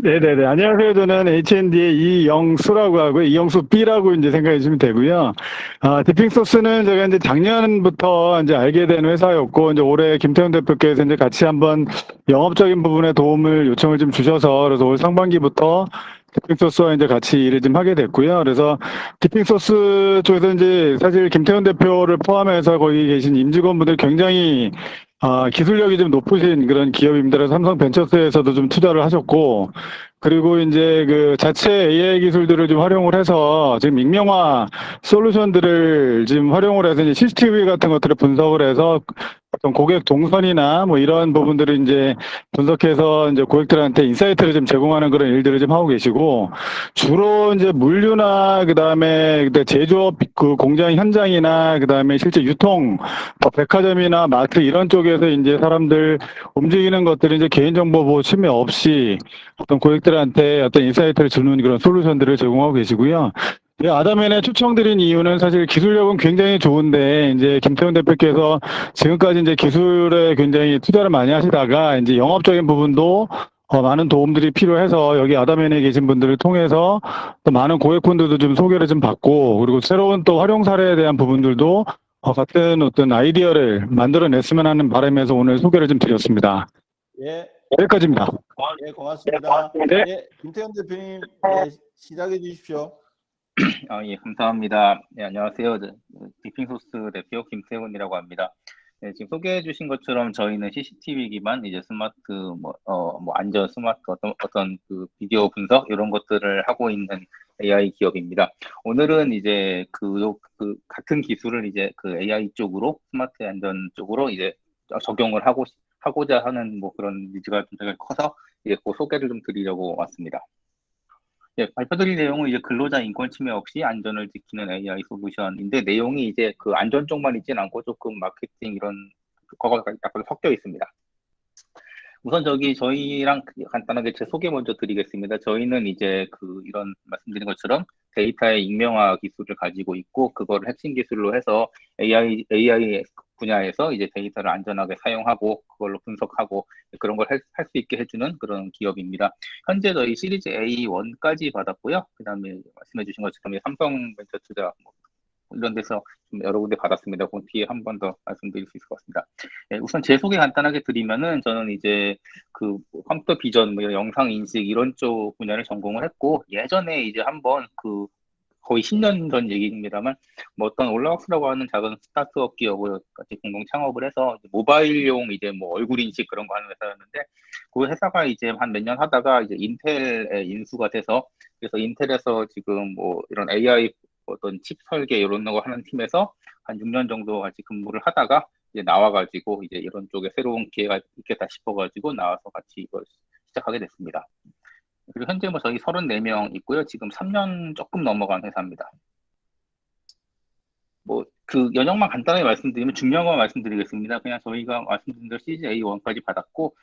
네네네. 안녕하세요. 저는 HND의 이영수라고 하고요. 이영수 B라고 이제 생각해 주시면 되고요. 디핑 소스는 제가 이제 작년부터 이제 알게 된 회사였고, 이제 올해 김태훈 대표께서 이제 같이 한번 영업적인 부분에 도움을 요청을 좀 주셔서, 그래서 올 상반기부터 디핑 소스와 이제 같이 일을 좀 하게 됐고요. 그래서 디핑 소스 쪽에서 이제 사실 김태훈 대표를 포함해서 거기 계신 임직원분들 굉장히 기술력이 좀 높으신 그런 기업입니다. 그래서 삼성 벤처스에서도 좀 투자를 하셨고, 그리고 이제 그 자체 AI 기술들을 좀 활용을 해서 지금 익명화 솔루션들을 지금 활용을 해서 이제 CCTV 같은 것들을 분석을 해서 어떤 고객 동선이나 뭐 이런 부분들을 이제 분석해서 이제 고객들한테 인사이트를 좀 제공하는 그런 일들을 좀 하고 계시고, 주로 이제 물류나 그다음에 제조업 그 공장 현장이나 그다음에 실제 유통 뭐 백화점이나 마트 이런 쪽에서 이제 사람들 움직이는 것들이 이제 개인정보 보호 침해 없이 어떤 고객들한테 어떤 인사이트를 주는 그런 솔루션들을 제공하고 계시고요. 아담앤에 초청드린 이유는 사실 기술력은 굉장히 좋은데 이제 김태훈 대표께서 지금까지 이제 기술에 굉장히 투자를 많이 하시다가 이제 영업적인 부분도 많은 도움들이 필요해서 여기 아담앤에 계신 분들을 통해서 또 많은 고객분들도 좀 소개를 좀 받고, 그리고 새로운 또 활용 사례에 대한 부분들도 같은 어떤 아이디어를 만들어냈으면 하는 바람에서 오늘 소개를 좀 드렸습니다. 예, 여기까지입니다. 예, 고맙습니다. 네. 예, 김태현 대표님, 예, 시작해 주십시오. 예, 감사합니다. 네, 안녕하세요. 디핑소스 대표 김태훈이라고 합니다. 네, 지금 소개해 주신 것처럼 저희는 CCTV 기반 이제 스마트 뭐 안전 스마트 어떤 그 비디오 분석 이런 것들을 하고 있는 AI 기업입니다. 오늘은 이제 그 같은 기술을 이제 그 AI 쪽으로 스마트 안전 쪽으로 이제 적용을 하고자 하는 뭐 그런 니즈가 좀 되게 커서 이제 그 소개를 좀 드리려고 왔습니다. 예, 발표드릴 내용은 이제 근로자 인권 침해 없이 안전을 지키는 AI 솔루션인데 내용이 이제 그 안전 쪽만 있진 않고 조금 마케팅 이런 거가 약간 섞여 있습니다. 우선 저희랑 간단하게 제 소개 먼저 드리겠습니다. 저희는 이제 이런 말씀드린 것처럼 데이터의 익명화 기술을 가지고 있고, 그거를 핵심 기술로 해서 AI 분야에서 이제 데이터를 안전하게 사용하고, 그걸로 분석하고, 그런 걸 할 수 있게 해주는 그런 기업입니다. 현재 저희 시리즈 A1까지 받았고요. 그 다음에 말씀해 주신 것처럼 삼성 벤처 투자 이런 데서 좀 여러 군데 받았습니다. 그 뒤에 한 번 더 말씀드릴 수 있을 것 같습니다. 예, 우선 제 소개 간단하게 드리면은 저는 이제 컴퓨터 비전, 뭐 영상 인식 이런 쪽 분야를 전공을 했고, 예전에 이제 한번 거의 10년 전 얘기입니다만 뭐 어떤 올라왁스라고 하는 작은 스타트업 기업을 같이 공동 창업을 해서 모바일용 이제 뭐 얼굴 인식 그런 거 하는 회사였는데, 그 회사가 이제 한 몇 년 하다가 이제 인텔에 인수가 돼서, 그래서 인텔에서 지금 뭐 이런 AI 어떤 칩 설계 이런 거 하는 팀에서 한 6년 정도 같이 근무를 하다가 이제 나와가지고 이제 이런 쪽에 새로운 기회가 있겠다 싶어가지고 나와서 같이 이걸 시작하게 됐습니다. 그리고 현재 뭐 저희 34명 있고요. 지금 3년 조금 넘어간 회사입니다. 뭐 연령만 간단하게 말씀드리면 중요한 거 말씀드리겠습니다. 그냥 저희가 말씀드린 대로 CGA1까지 받았고,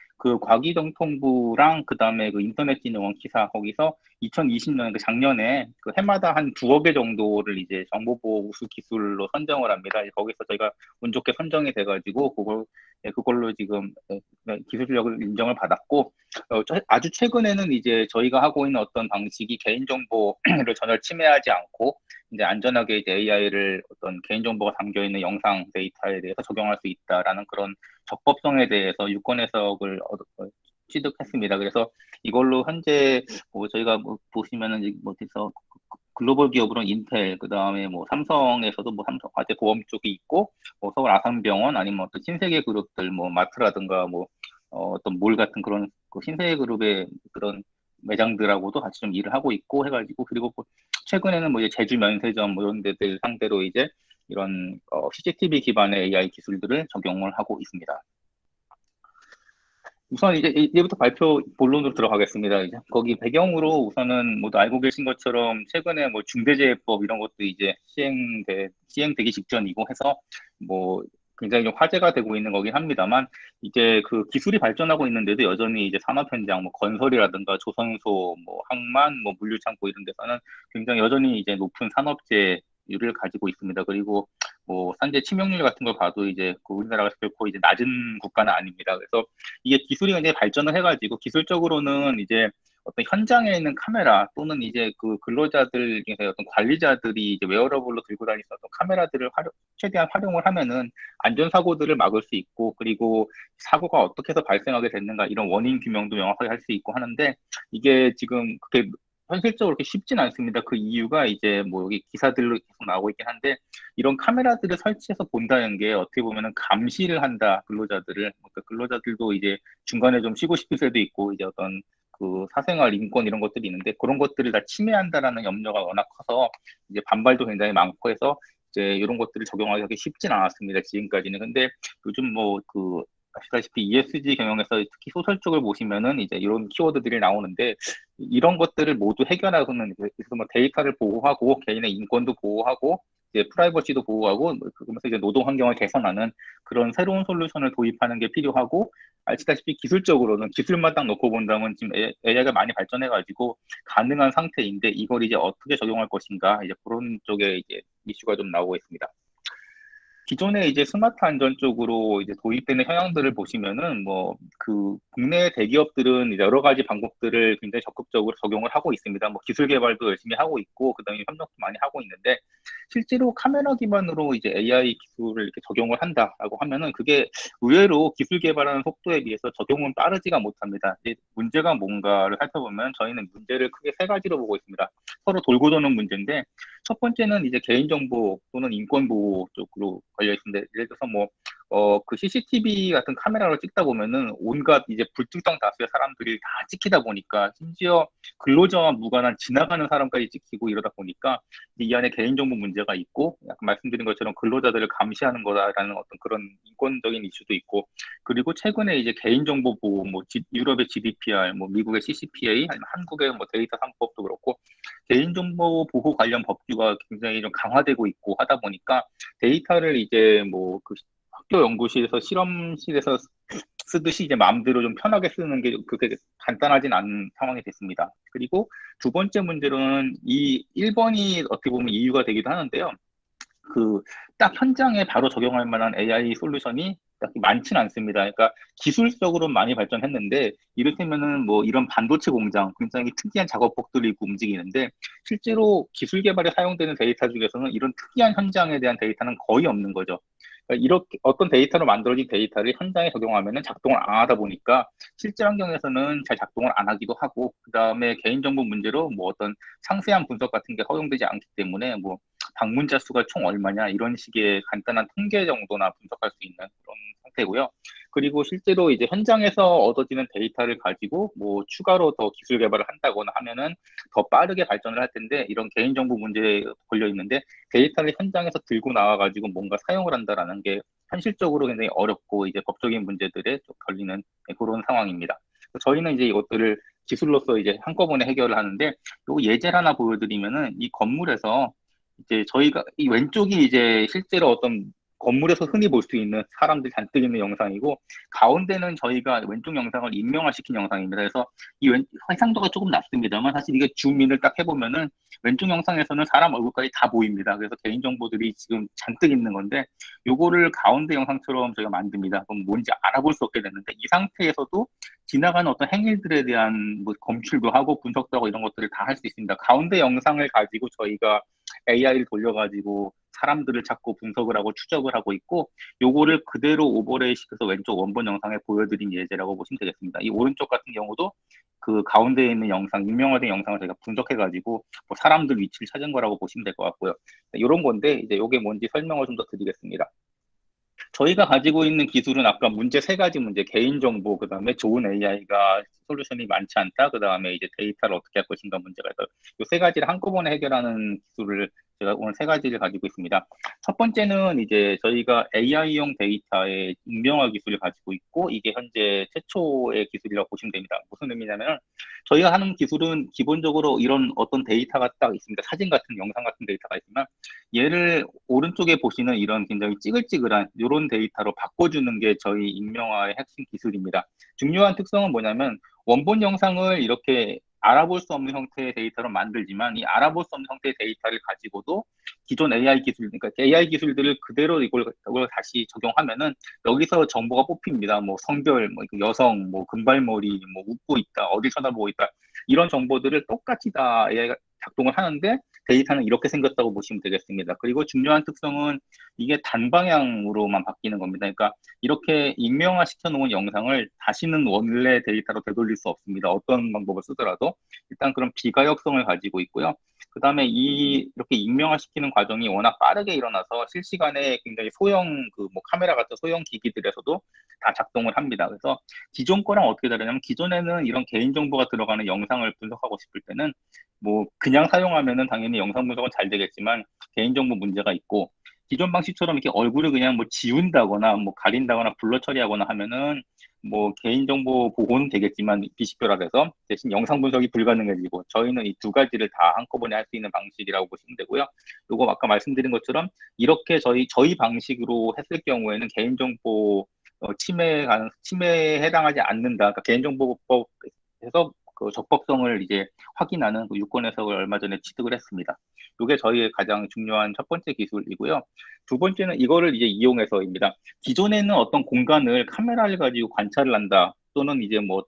과기정통부랑 그 다음에 인터넷진흥원 기사 거기서 2020년 작년에 해마다 한 2억 개 정도를 이제 정보보호 우수 기술로 선정을 합니다. 거기서 저희가 운 좋게 선정이 돼가지고 그걸로 지금 기술력을 인정을 받았고, 아주 최근에는 이제 저희가 하고 있는 어떤 방식이 개인정보를 전혀 침해하지 않고 이제 안전하게 이제 AI를 어떤 개인정보가 담겨 있는 영상 데이터에 대해서 적용할 수 있다라는 그런 적법성에 대해서 유권 해석을 취득했습니다. 그래서 이걸로 현재 저희가 보시면은 어디서 글로벌 기업으로는 인텔, 그 다음에 뭐 삼성에서도 뭐 삼성 과제 보험 쪽이 있고, 뭐 서울 아산병원 아니면 어떤 신세계 그룹들, 뭐 마트라든가 뭐 어떤 몰 같은 그런 신세계 그룹의 그런 매장들하고도 같이 좀 일을 하고 있고 해가지고, 그리고 최근에는 뭐 이제 제주 면세점 뭐 이런 데들 상대로 이제 이런 CCTV 기반의 AI 기술들을 적용을 하고 있습니다. 우선 이제부터 발표 본론으로 들어가겠습니다. 이제 거기 배경으로 우선은 모두 알고 계신 것처럼 최근에 뭐 중대재해법 이런 것도 이제 시행되기 직전이고 해서 뭐 굉장히 좀 화제가 되고 있는 거긴 합니다만, 이제 기술이 발전하고 있는데도 여전히 이제 산업 현장, 뭐 건설이라든가 조선소, 뭐 항만, 뭐 물류창고 이런 데서는 굉장히 여전히 이제 높은 산업재율을 가지고 있습니다. 그리고 뭐 산재 치명률 같은 걸 봐도 이제 그 우리나라가 결코 이제 낮은 국가는 아닙니다. 그래서 이게 기술이 굉장히 발전을 해가지고 기술적으로는 이제 어떤 현장에 있는 카메라 또는 이제 그 근로자들 중에서 어떤 관리자들이 이제 웨어러블로 들고 다니는 어떤 카메라들을 최대한 활용을 하면은 안전사고들을 막을 수 있고, 그리고 사고가 어떻게 해서 발생하게 됐는가 이런 원인 규명도 명확하게 할 수 있고 하는데, 이게 지금 그렇게 현실적으로 그렇게 쉽진 않습니다. 그 이유가 이제 뭐 여기 기사들로 계속 나오고 있긴 한데, 이런 카메라들을 설치해서 본다는 게 어떻게 보면은 감시를 한다, 근로자들을. 그러니까 근로자들도 이제 중간에 좀 쉬고 싶을 때도 있고, 이제 어떤 그 사생활 인권 이런 것들이 있는데, 그런 것들을 다 침해한다라는 염려가 워낙 커서 이제 반발도 굉장히 많고 해서 이제 이런 것들을 적용하기 쉽진 않았습니다, 지금까지는. 근데 요즘 뭐 그 아시다시피 ESG 경영에서 특히 소설 쪽을 보시면은 이제 이런 키워드들이 나오는데, 이런 것들을 모두 해결하고는 그래서 뭐 데이터를 보호하고 개인의 인권도 보호하고 이제 프라이버시도 보호하고, 그러면서 이제 노동 환경을 개선하는 그런 새로운 솔루션을 도입하는 게 필요하고, 아시다시피 기술적으로는 기술만 딱 놓고 본다면 지금 AI가 많이 발전해가지고 가능한 상태인데, 이걸 이제 어떻게 적용할 것인가, 이제 그런 쪽에 이제 이슈가 좀 나오고 있습니다. 기존에 이제 스마트 안전 쪽으로 이제 도입되는 현황들을 보시면은 뭐 그 국내 대기업들은 이제 여러 가지 방법들을 굉장히 적극적으로 적용을 하고 있습니다. 뭐 기술 개발도 열심히 하고 있고, 그다음에 협력도 많이 하고 있는데, 실제로 카메라 기반으로 이제 AI 기술을 이렇게 적용을 한다라고 하면은 그게 의외로 기술 개발하는 속도에 비해서 적용은 빠르지가 못합니다. 이제 문제가 뭔가를 살펴보면 저희는 문제를 크게 세 가지로 보고 있습니다. 서로 돌고 도는 문제인데, 첫 번째는 이제 개인정보 또는 인권보호 쪽으로 걸려 있습니다. 예를 들어서 뭐, 그 CCTV 같은 카메라로 찍다 보면은 온갖 이제 불특정 다수의 사람들이 다 찍히다 보니까, 심지어 근로자와 무관한 지나가는 사람까지 찍히고 이러다 보니까 이 안에 개인정보 문제가 있고, 약간 말씀드린 것처럼 근로자들을 감시하는 거다라는 어떤 그런 인권적인 이슈도 있고, 그리고 최근에 이제 개인정보 보호, 뭐 유럽의 GDPR, 뭐 미국의 CCPA, 아니면 한국의 뭐 데이터 상법도 그렇고, 개인정보 보호 관련 법규가 굉장히 좀 강화되고 있고 하다 보니까 데이터를 이제 뭐 그 학교 연구실에서 실험실에서 쓰듯이 이제 마음대로 좀 편하게 쓰는 게 그렇게 간단하진 않은 상황이 됐습니다. 그리고 두 번째 문제로는 이 1번이 어떻게 보면 이유가 되기도 하는데요. 그 딱 현장에 바로 적용할 만한 AI 솔루션이 딱 많지는 않습니다. 그러니까 기술적으로 많이 발전했는데, 이를테면은 뭐 이런 반도체 공장 굉장히 특이한 작업복들이 있고 움직이는데, 실제로 기술 개발에 사용되는 데이터 중에서는 이런 특이한 현장에 대한 데이터는 거의 없는 거죠. 그러니까 이렇게 어떤 데이터로 만들어진 데이터를 현장에 적용하면은 작동을 안 하다 보니까 실제 환경에서는 잘 작동을 안 하기도 하고, 그 다음에 개인정보 문제로 뭐 어떤 상세한 분석 같은 게 허용되지 않기 때문에 뭐 방문자 수가 총 얼마냐 이런 식의 간단한 통계 정도나 분석할 수 있는 그런 상태고요. 그리고 실제로 이제 현장에서 얻어지는 데이터를 가지고 뭐 추가로 더 기술 개발을 한다거나 하면은 더 빠르게 발전을 할 텐데, 이런 개인정보 문제에 걸려 있는데 데이터를 현장에서 들고 나와가지고 뭔가 사용을 한다라는 게 현실적으로 굉장히 어렵고 이제 법적인 문제들에 좀 걸리는 그런 상황입니다. 저희는 이제 이것들을 기술로서 이제 한꺼번에 해결을 하는데, 요 예제를 하나 보여드리면은 이 건물에서 이제 저희가 이 왼쪽이 이제 실제로 어떤 건물에서 흔히 볼 수 있는 사람들 잔뜩 있는 영상이고, 가운데는 저희가 왼쪽 영상을 임명화시킨 영상입니다. 그래서 이 해상도가 조금 낮습니다만, 사실 이게 줌인을 딱 해보면은 왼쪽 영상에서는 사람 얼굴까지 다 보입니다. 그래서 개인정보들이 지금 잔뜩 있는 건데, 요거를 가운데 영상처럼 저희가 만듭니다. 그럼 뭔지 알아볼 수 없게 됐는데, 이 상태에서도 지나가는 어떤 행위들에 대한 뭐 검출도 하고 분석도 하고 이런 것들을 다 할 수 있습니다. 가운데 영상을 가지고 저희가 AI를 돌려가지고 사람들을 찾고 분석을 하고 추적을 하고 있고, 요거를 그대로 오버레이 시켜서 왼쪽 원본 영상에 보여드린 예제라고 보시면 되겠습니다. 이 오른쪽 같은 경우도 그 가운데에 있는 영상, 유명화된 영상을 저희가 분석해가지고 뭐 사람들 위치를 찾은 거라고 보시면 될 것 같고요. 이런 건데, 이제 요게 뭔지 설명을 좀 더 드리겠습니다. 저희가 가지고 있는 기술은 아까 문제 세 가지 문제, 개인정보, 그 다음에 좋은 AI가 솔루션이 많지 않다, 그 다음에 이제 데이터를 어떻게 할 것인가 문제가 있어요. 이 세 가지를 한꺼번에 해결하는 기술을 제가 오늘 세 가지를 가지고 있습니다. 첫 번째는 이제 저희가 AI용 데이터의 익명화 기술을 가지고 있고, 이게 현재 최초의 기술이라고 보시면 됩니다. 무슨 의미냐면, 저희가 하는 기술은 기본적으로 이런 어떤 데이터가 딱 있습니다. 사진 같은, 영상 같은 데이터가 있지만, 얘를 오른쪽에 보시는 이런 굉장히 찌글찌글한 이런 데이터로 바꿔주는 게 저희 익명화의 핵심 기술입니다. 중요한 특성은 뭐냐면, 원본 영상을 이렇게 알아볼 수 없는 형태의 데이터로 만들지만 이 알아볼 수 없는 형태의 데이터를 가지고도 기존 AI 기술, 그러니까 AI 기술들을 그대로 이걸 다시 적용하면은 여기서 정보가 뽑힙니다. 뭐 성별, 뭐 여성, 뭐 금발머리, 뭐 웃고 있다, 어딜 쳐다보고 있다 이런 정보들을 똑같이 다 AI가 작동을 하는데 데이터는 이렇게 생겼다고 보시면 되겠습니다. 그리고 중요한 특성은 이게 단방향으로만 바뀌는 겁니다. 그러니까 이렇게 익명화 시켜놓은 영상을 다시는 원래 데이터로 되돌릴 수 없습니다. 어떤 방법을 쓰더라도 일단 그런 비가역성을 가지고 있고요. 그 다음에 이렇게 익명화 시키는 과정이 워낙 빠르게 일어나서 실시간에 굉장히 소형 그 뭐 카메라 같은 소형 기기들에서도 다 작동을 합니다. 그래서 기존 거랑 어떻게 다르냐면 기존에는 이런 개인정보가 들어가는 영상을 분석하고 싶을 때는 뭐 그냥 사용하면은 당연히 영상 분석은 잘 되겠지만 개인정보 문제가 있고 기존 방식처럼 이렇게 얼굴을 그냥 뭐 지운다거나 뭐 가린다거나 블러 처리하거나 하면은 뭐 개인정보 보호는 되겠지만 비식별화돼서 대신 영상 분석이 불가능해지고 저희는 이 두 가지를 다 한꺼번에 할 수 있는 방식이라고 보시면 되고요. 요거 아까 말씀드린 것처럼 이렇게 저희 방식으로 했을 경우에는 개인정보 침해에 해당하지 않는다. 그러니까 개인정보법에서 그 적법성을 이제 확인하는 그 유권 해석을 얼마 전에 취득을 했습니다. 이게 저희의 가장 중요한 첫 번째 기술이고요. 두 번째는 이거를 이제 이용해서입니다. 기존에는 어떤 공간을 카메라를 가지고 관찰을 한다. 또는 이제 뭐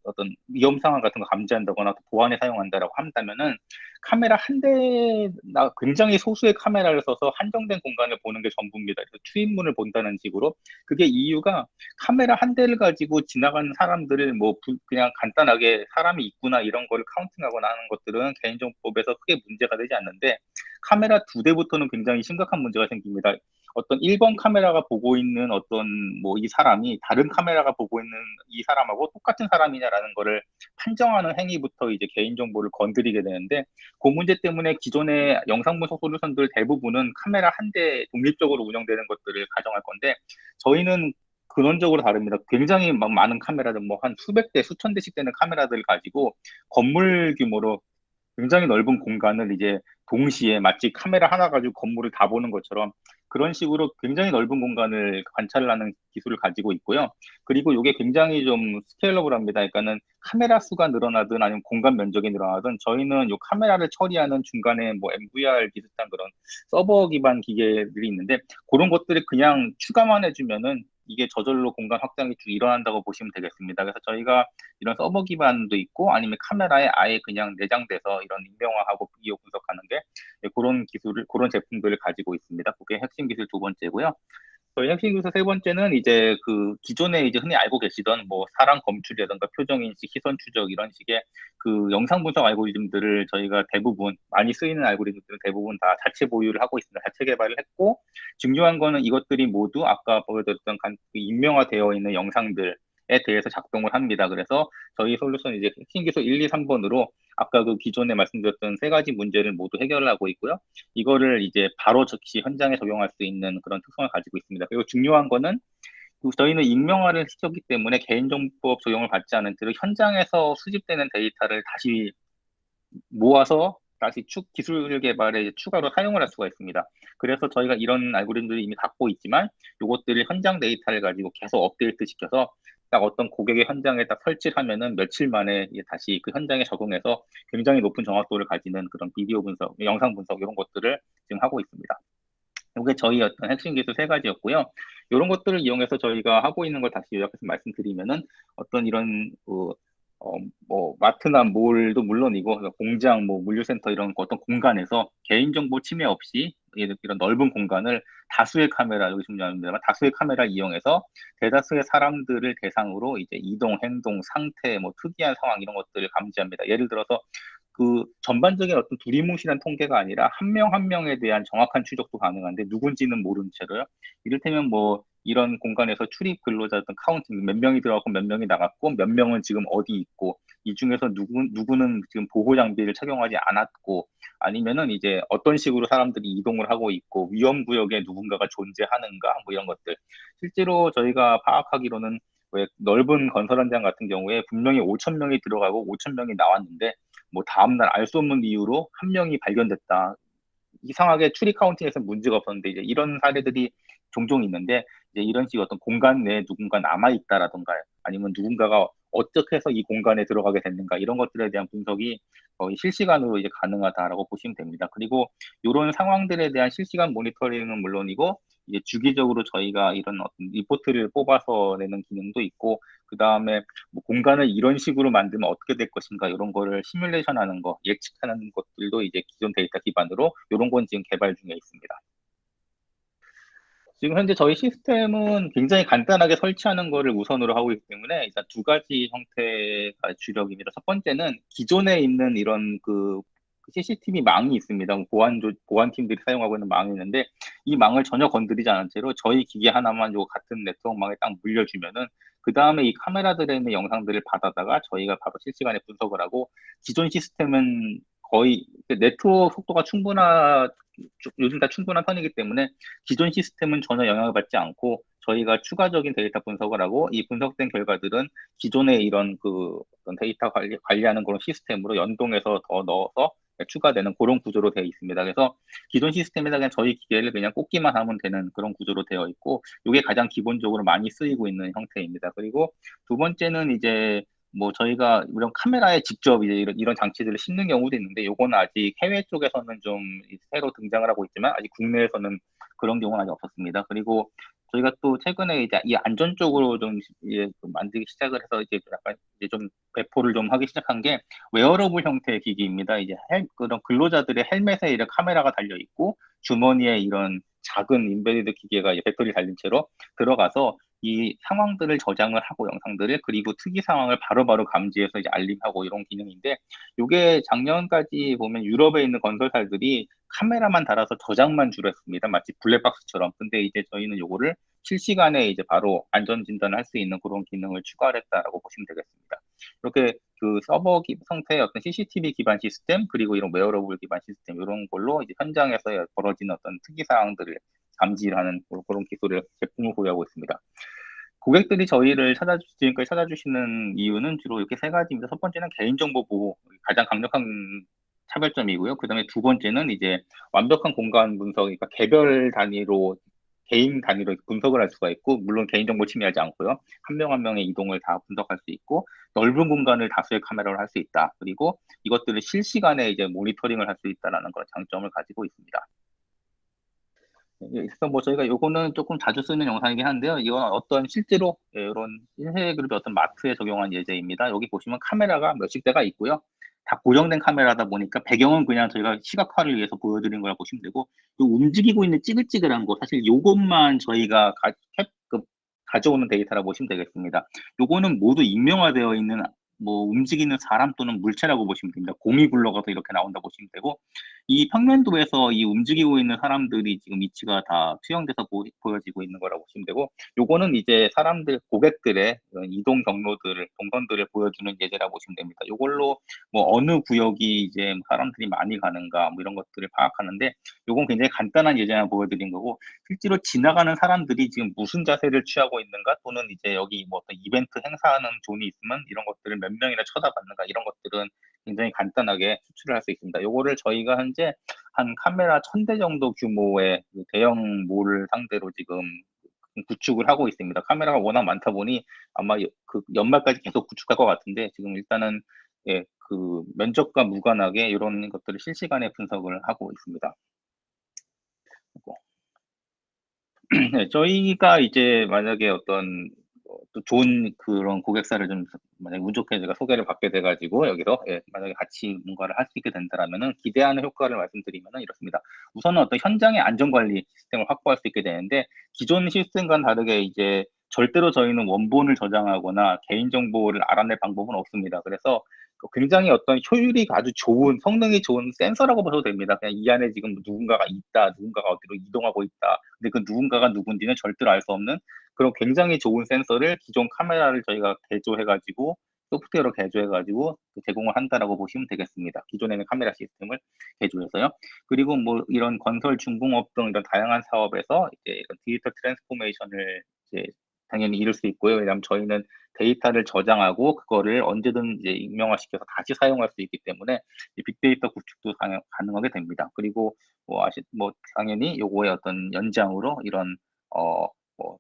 어떤 위험 상황 같은 거 감지한다거나 보안에 사용한다라고 한다면은 카메라 한 대나 굉장히 소수의 카메라를 써서 한정된 공간을 보는 게 전부입니다. 그래서 추인물을 본다는 식으로 그게 이유가 카메라 한 대를 가지고 지나가는 사람들을 뭐 그냥 간단하게 사람이 있구나 이런 거를 카운팅하거나 하는 것들은 개인정보법에서 크게 문제가 되지 않는데 카메라 두 대부터는 굉장히 심각한 문제가 생깁니다. 어떤 1번 카메라가 보고 있는 어떤 뭐 이 사람이 다른 카메라가 보고 있는 이 사람하고 똑같은 사람이냐라는 거를 판정하는 행위부터 이제 개인정보를 건드리게 되는데 그 문제 때문에 기존의 영상 분석 솔루션들 대부분은 카메라 한 대 독립적으로 운영되는 것들을 가정할 건데 저희는 근원적으로 다릅니다. 굉장히 많은 카메라들, 뭐 한 수백 대, 수천 대씩 되는 카메라들을 가지고 건물 규모로 굉장히 넓은 공간을 이제 동시에 마치 카메라 하나 가지고 건물을 다 보는 것처럼 그런 식으로 굉장히 넓은 공간을 관찰을 하는 기술을 가지고 있고요. 그리고 이게 굉장히 좀 스케일러블합니다. 그러니까는 카메라 수가 늘어나든 아니면 공간 면적이 늘어나든 저희는 이 카메라를 처리하는 중간에 뭐 MVR 비슷한 그런 서버 기반 기계들이 있는데 그런 것들을 그냥 추가만 해주면은 이게 저절로 공간 확장이 쭉 일어난다고 보시면 되겠습니다. 그래서 저희가 이런 서버 기반도 있고 아니면 카메라에 아예 그냥 내장돼서 이런 익명화하고 비디오 분석하는 게 그런 제품들을 가지고 있습니다. 그게 핵심 기술 두 번째고요. 저희 핵심 기술 세 번째는 이제 그 기존에 이제 흔히 알고 계시던 뭐 사람 검출이라든가 표정 인식, 시선 추적 이런 식의 그 영상 분석 알고리즘들을 저희가 대부분 많이 쓰이는 알고리즘들은 대부분 다 자체 보유를 하고 있습니다. 자체 개발을 했고 중요한 거는 이것들이 모두 아까 보여드렸던 익명화되어 있는 영상들에 대해서 작동을 합니다. 그래서 저희 솔루션 이제 핵심 기술 1, 2, 3번으로 아까 그 기존에 말씀드렸던 세 가지 문제를 모두 해결을 하고 있고요. 이거를 이제 바로 즉시 현장에 적용할 수 있는 그런 특성을 가지고 있습니다. 그리고 중요한 거는 저희는 익명화를 시켰기 때문에 개인정보법 적용을 받지 않은 채로 현장에서 수집되는 데이터를 다시 모아서 다시 기술 개발에 추가로 사용을 할 수가 있습니다. 그래서 저희가 이런 알고리즘들을 이미 갖고 있지만 이것들을 현장 데이터를 가지고 계속 업데이트 시켜서 딱 어떤 고객의 현장에 딱 설치를 하면은 며칠 만에 다시 그 현장에 적용해서 굉장히 높은 정확도를 가지는 그런 비디오 분석, 영상 분석 이런 것들을 지금 하고 있습니다. 이게 저희 어떤 핵심 기술 세 가지였고요. 이런 것들을 이용해서 저희가 하고 있는 걸 다시 요약해서 말씀드리면은 어떤 이런 뭐 마트나 몰도 물론이고 그러니까 공장, 뭐 물류센터 이런 어떤 공간에서 개인정보 침해 없이 이런 넓은 공간을 다수의 카메라 여기 중요합니다만 다수의 카메라 이용해서 대다수의 사람들을 대상으로 이제 이동, 행동, 상태, 뭐 특이한 상황 이런 것들을 감지합니다. 예를 들어서 그 전반적인 어떤 두리뭉실한 통계가 아니라 한 명 한 명에 대한 정확한 추적도 가능한데 누군지는 모른 채로요. 이를테면 뭐 이런 공간에서 출입 근로자 어떤 카운팅 몇 명이 들어갔고 몇 명이 나갔고 몇 명은 지금 어디 있고 이 중에서 누구는 지금 보호 장비를 착용하지 않았고 아니면은 이제 어떤 식으로 사람들이 이동을 하고 있고 위험 구역에 누군가가 존재하는가 뭐 이런 것들 실제로 저희가 파악하기로는 왜 넓은 건설 현장 같은 경우에 분명히 5천 명이 들어가고 5천 명이 나왔는데 뭐 다음날 알 수 없는 이유로 한 명이 발견됐다. 이상하게 출입 카운팅에서 문제가 없었는데 이제 이런 사례들이 종종 있는데 이제 이런 식의 어떤 공간 내에 누군가 남아 있다라던가 아니면 누군가가 어떻게 해서 이 공간에 들어가게 됐는가 이런 것들에 대한 분석이 거의 실시간으로 이제 가능하다라고 보시면 됩니다. 그리고 이런 상황들에 대한 실시간 모니터링은 물론이고 이제 주기적으로 저희가 이런 어떤 리포트를 뽑아서 내는 기능도 있고 그 다음에 뭐 공간을 이런 식으로 만들면 어떻게 될 것인가 이런 거를 시뮬레이션하는 거 예측하는 것들도 이제 기존 데이터 기반으로 이런 건 지금 개발 중에 있습니다. 지금 현재 저희 시스템은 굉장히 간단하게 설치하는 거를 우선으로 하고 있기 때문에 일단 두 가지 형태가 주력입니다. 첫 번째는 기존에 있는 이런 그 CCTV 망이 있습니다. 보안팀들이 사용하고 있는 망이 있는데 이 망을 전혀 건드리지 않은 채로 저희 기계 하나만 요 같은 네트워크망에 딱 물려주면은 그 다음에 이 카메라들에 있는 영상들을 받아다가 저희가 바로 실시간에 분석을 하고 기존 시스템은 거의 네트워크 속도가 요즘 다 충분한 편이기 때문에 기존 시스템은 전혀 영향을 받지 않고 저희가 추가적인 데이터 분석을 하고 이 분석된 결과들은 기존의 이런 그 어떤 데이터 관리하는 그런 시스템으로 연동해서 더 넣어서 추가되는 그런 구조로 되어 있습니다. 그래서 기존 시스템에다 그냥 저희 기계를 그냥 꽂기만 하면 되는 그런 구조로 되어 있고 이게 가장 기본적으로 많이 쓰이고 있는 형태입니다. 그리고 두 번째는 이제 뭐 저희가 이런 카메라에 직접 이제 이런 장치들을 싣는 경우도 있는데 요거는 아직 해외 쪽에서는 좀 새로 등장을 하고 있지만 아직 국내에서는 그런 경우는 아직 없었습니다. 그리고 저희가 또 최근에 이제 이 안전 쪽으로 좀 이제 만들기 시작을 해서 이제 약간 이제 좀 배포를 좀 하기 시작한 게 웨어러블 형태의 기기입니다. 이제 그런 근로자들의 헬멧에 이런 카메라가 달려 있고 주머니에 이런 작은 인베디드 기계가 이제 배터리 달린 채로 들어가서 이 상황들을 저장을 하고 영상들을 그리고 특이 상황을 바로바로 감지해서 이제 알림하고 이런 기능인데 이게 작년까지 보면 유럽에 있는 건설사들이 카메라만 달아서 저장만 주로 했습니다. 마치 블랙박스처럼. 근데 이제 저희는 요거를 실시간에 이제 바로 안전 진단을 할 수 있는 그런 기능을 추가를 했다라고 보시면 되겠습니다. 이렇게 그 서버 형태의 어떤 CCTV 기반 시스템 그리고 이런 웨어러블 기반 시스템 이런 걸로 이제 현장에서 벌어지는 어떤 특이 사항들을 감지를 하는 그런 기술을 제품을 보유하고 있습니다. 고객들이 저희를 지금까지 찾아주시는 이유는 주로 이렇게 세 가지입니다. 첫 번째는 개인정보 보호, 가장 강력한 차별점이고요. 그 다음에 두 번째는 이제 완벽한 공간 분석, 그러니까 개인 단위로 분석을 할 수가 있고, 물론 개인정보 침해하지 않고요. 한 명 한 명의 이동을 다 분석할 수 있고, 넓은 공간을 다수의 카메라로 할 수 있다. 그리고 이것들을 실시간에 이제 모니터링을 할 수 있다라는 그런 장점을 가지고 있습니다. 그래서 뭐 저희가 요거는 조금 자주 쓰는 영상이긴 한데요. 이건 어떤 실제로 이런 신세그룹의 어떤 마트에 적용한 예제입니다. 여기 보시면 카메라가 몇십 대가 있고요. 다 고정된 카메라다 보니까 배경은 그냥 저희가 시각화를 위해서 보여드린 거라 보시면 되고, 요 움직이고 있는 찌글찌글한 거 사실 요것만 저희가 가져오는 데이터라 보시면 되겠습니다. 요거는 모두 익명화되어 있는 뭐 움직이는 사람 또는 물체라고 보시면 됩니다. 곰이 굴러가서 이렇게 나온다 보시면 되고 이 평면도에서 이 움직이고 있는 사람들이 지금 위치가 다 투영돼서 보여지고 있는 거라고 보시면 되고 요거는 이제 고객들의 이동 경로들을 동선들을 보여주는 예제라고 보시면 됩니다. 요걸로 뭐 어느 구역이 이제 사람들이 많이 가는가 뭐 이런 것들을 파악하는데 요건 굉장히 간단한 예제만 보여드린 거고 실제로 지나가는 사람들이 지금 무슨 자세를 취하고 있는가 또는 이제 여기 뭐 어떤 이벤트 행사하는 존이 있으면 이런 것들을 몇 명이나 쳐다봤는가 이런 것들은 굉장히 간단하게 수출을 할 수 있습니다. 요거를 저희가 현재 한 카메라 1000대 정도 규모의 그 대형 몰을 상대로 지금 구축을 하고 있습니다. 카메라가 워낙 많다 보니 아마 그 연말까지 계속 구축할 것 같은데 지금 일단은 예, 그 면적과 무관하게 이런 것들을 실시간에 분석을 하고 있습니다. 네, 저희가 이제 만약에 어떤 또 좋은 그런 고객사를 좀 만약에 운 좋게 제가 소개를 받게 돼가지고 여기서 예, 만약에 같이 뭔가를 할 수 있게 된다라면은 기대하는 효과를 말씀드리면은 이렇습니다. 우선은 어떤 현장의 안전관리 시스템을 확보할 수 있게 되는데 기존 시스템과는 다르게 이제 절대로 저희는 원본을 저장하거나 개인정보를 알아낼 방법은 없습니다. 그래서 굉장히 어떤 효율이 아주 좋은 성능이 좋은 센서라고 보셔도 됩니다. 그냥 이 안에 지금 누군가가 있다, 누군가가 어디로 이동하고 있다. 근데 그 누군가가 누군지는 절대로 알 수 없는 그런 굉장히 좋은 센서를 기존 카메라를 저희가 개조해가지고 소프트웨어로 개조해가지고 제공을 한다라고 보시면 되겠습니다. 기존에는 카메라 시스템을 개조해서요. 그리고 뭐 이런 건설 중공업 등 이런 다양한 사업에서 이제 이런 디지털 트랜스포메이션을 이제 당연히 이룰 수 있고요. 왜냐하면 저희는 데이터를 저장하고 그거를 언제든 이제 익명화시켜서 다시 사용할 수 있기 때문에 빅데이터 구축도 가능하게 됩니다. 그리고 뭐 당연히 요거의 어떤 연장으로 이런 뭐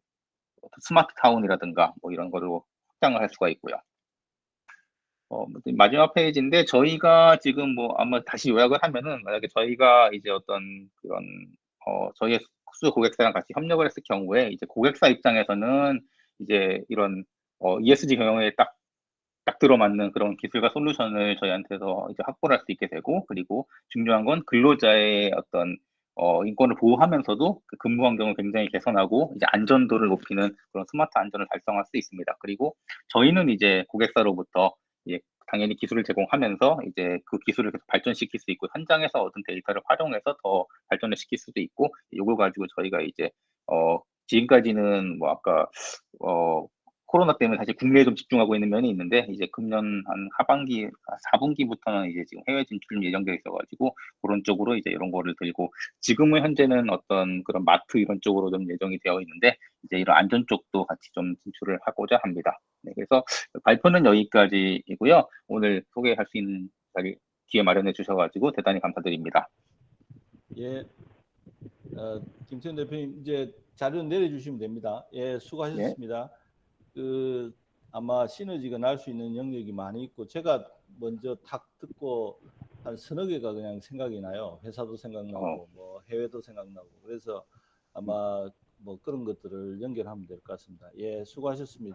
스마트 타운이라든가 뭐 이런 거로 확장을 할 수가 있고요. 마지막 페이지인데 저희가 지금 뭐 아마 다시 요약을 하면은 만약에 저희가 이제 어떤 그런 저희의 특수 고객사랑 같이 협력을 했을 경우에 이제 고객사 입장에서는 이제 이런 ESG 경영에 딱 들어맞는 그런 기술과 솔루션을 저희한테서 이제 확보를 할 수 있게 되고, 그리고 중요한 건 근로자의 어떤 인권을 보호하면서도 그 근무 환경을 굉장히 개선하고 이제 안전도를 높이는 그런 스마트 안전을 달성할 수 있습니다. 그리고 저희는 이제 고객사로부터 이제 당연히 기술을 제공하면서 이제 그 기술을 계속 발전시킬 수 있고 현장에서 얻은 데이터를 활용해서 더 발전을 시킬 수도 있고, 이걸 가지고 저희가 이제 지금까지는 뭐 아까 어 코로나 때문에 사실 국내에 좀 집중하고 있는 면이 있는데 이제 금년 한 하반기 4분기부터는 이제 지금 해외 진출 예정돼 있어가지고 그런 쪽으로 이제 이런 거를 들고, 지금은 현재는 어떤 그런 마트 이런 쪽으로 좀 예정이 되어 있는데 이제 이런 안전 쪽도 같이 좀 진출을 하고자 합니다. 네, 그래서 발표는 여기까지이고요. 오늘 소개할 수 있는 기회 마련해 주셔가지고 대단히 감사드립니다. 예, 김태현 대표님 이제 자료 내려주시면 됩니다. 예, 수고하셨습니다. 그 아마 시너지가 날 수 있는 영역이 많이 있고 제가 먼저 탁 듣고 한 서너 개가 그냥 생각이 나요. 회사도 생각나고 뭐 해외도 생각나고 그래서 아마 뭐 그런 것들을 연결하면 될 것 같습니다. 예, 수고하셨습니다.